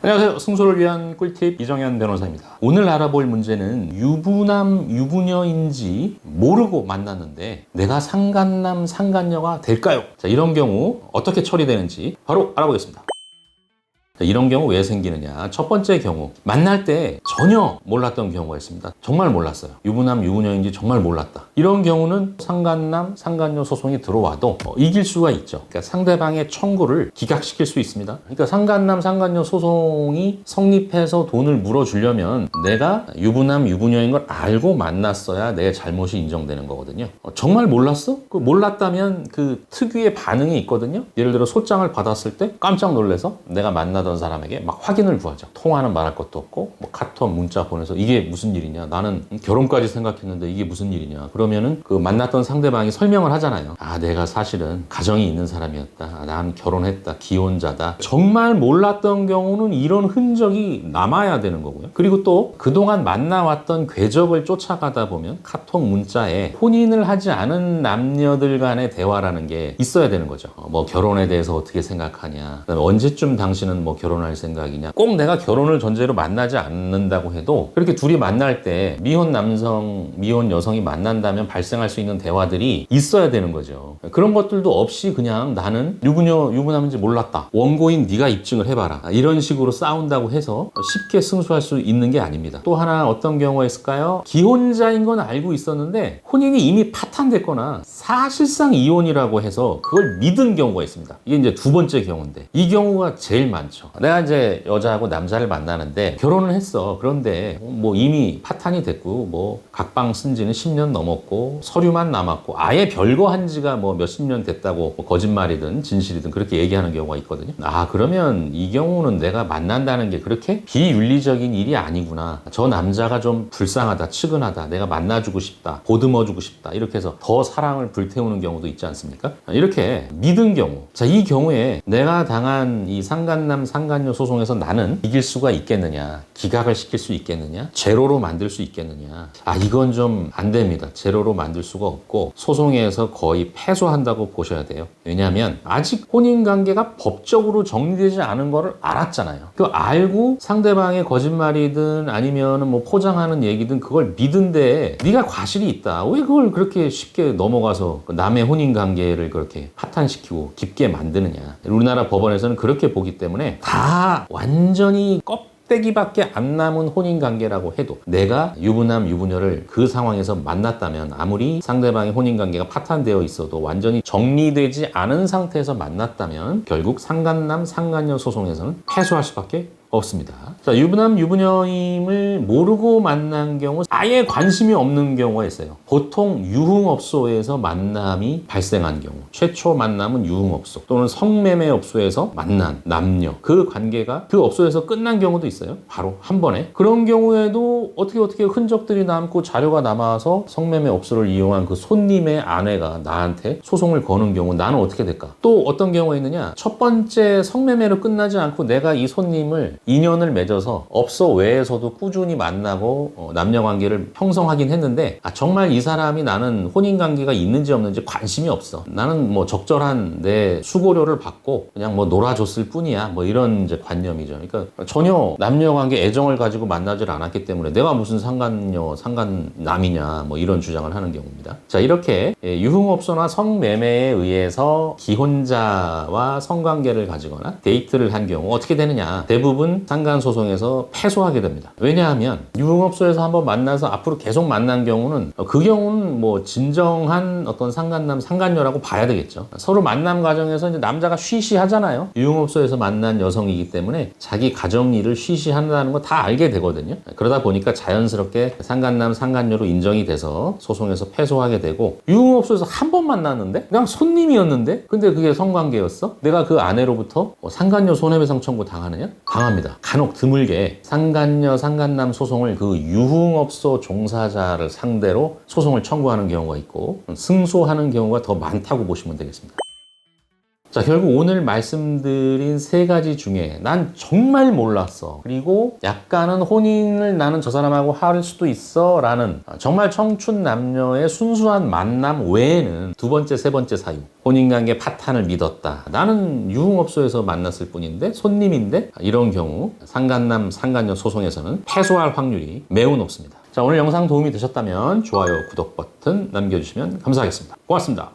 안녕하세요. 승소를 위한 꿀팁 이정현 변호사입니다. 오늘 알아볼 문제는 유부남, 유부녀인지 모르고 만났는데 내가 상간남, 상간녀가 될까요? 자, 이런 경우 어떻게 처리되는지 바로 알아보겠습니다. 이런 경우 왜 생기느냐. 첫 번째 경우, 만날 때 전혀 몰랐던 경우가 있습니다. 정말 몰랐어요. 유부남, 유부녀인지 정말 몰랐다. 이런 경우는 상간남, 상간녀 소송이 들어와도 이길 수가 있죠. 그러니까 상대방의 청구를 기각시킬 수 있습니다. 그러니까 상간남, 상간녀 소송이 성립해서 돈을 물어주려면 내가 유부남, 유부녀인 걸 알고 만났어야 내 잘못이 인정되는 거거든요. 정말 몰랐어? 그 몰랐다면 그 특유의 반응이 있거든요. 예를 들어 소장을 받았을 때 깜짝 놀라서 내가 만나던 사람에게 막 확인을 구하죠. 통화는 말할 것도 없고 뭐 카톡, 문자 보내서 이게 무슨 일이냐, 나는 결혼까지 생각했는데 이게 무슨 일이냐. 그러면은 그 만났던 상대방이 설명을 하잖아요. 아, 내가 사실은 가정이 있는 사람이었다. 난 결혼했다. 기혼자다. 정말 몰랐던 경우는 이런 흔적이 남아야 되는 거고요. 그리고 또 그동안 만나왔던 궤적을 쫓아가다 보면 카톡, 문자에 혼인을 하지 않은 남녀들 간의 대화라는 게 있어야 되는 거죠. 뭐 결혼에 대해서 어떻게 생각하냐, 그다음에 언제쯤 당신은 뭐 결혼할 생각이냐. 꼭 내가 결혼을 전제로 만나지 않는다고 해도 그렇게 둘이 만날 때 미혼 남성, 미혼 여성이 만난다면 발생할 수 있는 대화들이 있어야 되는 거죠. 그런 것들도 없이 그냥 나는 유부녀, 유부남인지 몰랐다. 원고인 네가 입증을 해봐라. 이런 식으로 싸운다고 해서 쉽게 승소할 수 있는 게 아닙니다. 또 하나 어떤 경우가 있을까요? 기혼자인 건 알고 있었는데 혼인이 이미 파탄됐거나 사실상 이혼이라고 해서 그걸 믿은 경우가 있습니다. 이게 이제 두 번째 경우인데 이 경우가 제일 많죠. 내가 이제 여자하고 남자를 만나는데 결혼을 했어. 그런데 뭐 이미 파탄이 됐고 뭐 각방 쓴 지는 10년 넘었고 서류만 남았고 아예 별거 한 지가 뭐 몇십 년 됐다고 뭐 거짓말이든 진실이든 그렇게 얘기하는 경우가 있거든요. 아, 그러면 이 경우는 내가 만난다는 게 그렇게 비윤리적인 일이 아니구나. 저 남자가 좀 불쌍하다, 측은하다, 내가 만나주고 싶다, 보듬어주고 싶다, 이렇게 해서 더 사랑을 불태우는 경우도 있지 않습니까? 이렇게 믿은 경우. 자, 이 경우에 내가 당한 이 상간남, 상간녀 소송에서 나는 이길 수가 있겠느냐, 기각을 시킬 수 있겠느냐, 제로로 만들 수 있겠느냐. 아, 이건 좀 안 됩니다. 제로로 만들 수가 없고 소송에서 거의 패소한다고 보셔야 돼요. 왜냐하면 아직 혼인관계가 법적으로 정리되지 않은 거를 알았잖아요. 그 알고 상대방의 거짓말이든 아니면 뭐 포장하는 얘기든 그걸 믿은데 네가 과실이 있다. 왜 그걸 그렇게 쉽게 넘어가서 남의 혼인관계를 그렇게 파탄시키고 깊게 만드느냐. 우리나라 법원에서는 그렇게 보기 때문에 다 완전히 껍데기밖에 안 남은 혼인관계라고 해도 내가 유부남, 유부녀를 그 상황에서 만났다면 아무리 상대방의 혼인관계가 파탄되어 있어도 완전히 정리되지 않은 상태에서 만났다면 결국 상간남, 상간녀 소송에서는 패소할 수밖에 없습니다. 자, 유부남, 유부녀임을 모르고 만난 경우 아예 관심이 없는 경우가 있어요. 보통 유흥업소에서 만남이 발생한 경우, 최초 만남은 유흥업소 또는 성매매업소에서 만난 남녀, 그 관계가 그 업소에서 끝난 경우도 있어요. 바로 한 번에. 그런 경우에도 어떻게 흔적들이 남고 자료가 남아서 성매매업소를 이용한 그 손님의 아내가 나한테 소송을 거는 경우 나는 어떻게 될까? 또 어떤 경우가 있느냐? 첫 번째 성매매로 끝나지 않고 내가 이 손님을 인연을 맺어서 업소 외에서도 꾸준히 만나고 남녀관계를 형성하긴 했는데 정말 이 사람이 나는 혼인관계가 있는지 없는지 관심이 없어. 나는 뭐 적절한 내 수고료를 받고 그냥 뭐 놀아줬을 뿐이야. 뭐 이런 이제 관념이죠. 그러니까 전혀 남녀관계 애정을 가지고 만나질 않았기 때문에 내가 무슨 상간녀, 상간남이냐 뭐 이런 주장을 하는 경우입니다. 자, 이렇게 유흥업소나 성매매에 의해서 기혼자와 성관계를 가지거나 데이트를 한 경우 어떻게 되느냐. 대부분 상간소송에서 패소하게 됩니다. 왜냐하면 유흥업소에서 한번 만나서 앞으로 계속 만난 경우는 그 경우는 뭐 진정한 어떤 상간남, 상간녀라고 봐야 되겠죠. 서로 만남 과정에서 이제 남자가 쉬쉬하잖아요. 유흥업소에서 만난 여성이기 때문에 자기 가정 일을 쉬쉬한다는 거 다 알게 되거든요. 그러다 보니까 자연스럽게 상간남, 상간녀로 인정이 돼서 소송에서 패소하게 되고 유흥업소에서 한 번 만났는데 그냥 손님이었는데 근데 그게 성관계였어? 내가 그 아내로부터 상간녀 손해배상 청구 당하느냐? 당합니다. 간혹 드물게 상간녀, 상간남 소송을 그 유흥업소 종사자를 상대로 소송을 청구하는 경우가 있고 승소하는 경우가 더 많다고 보시면 되겠습니다. 자, 결국 오늘 말씀드린 세 가지 중에 난 정말 몰랐어. 그리고 약간은 혼인을 나는 저 사람하고 할 수도 있어. 라는 정말 청춘 남녀의 순수한 만남 외에는 두 번째, 세 번째 사유. 혼인관계 파탄을 믿었다. 나는 유흥업소에서 만났을 뿐인데, 손님인데, 이런 경우 상간남, 상간녀 소송에서는 패소할 확률이 매우 높습니다. 자, 오늘 영상 도움이 되셨다면 좋아요, 구독 버튼 남겨주시면 감사하겠습니다. 고맙습니다.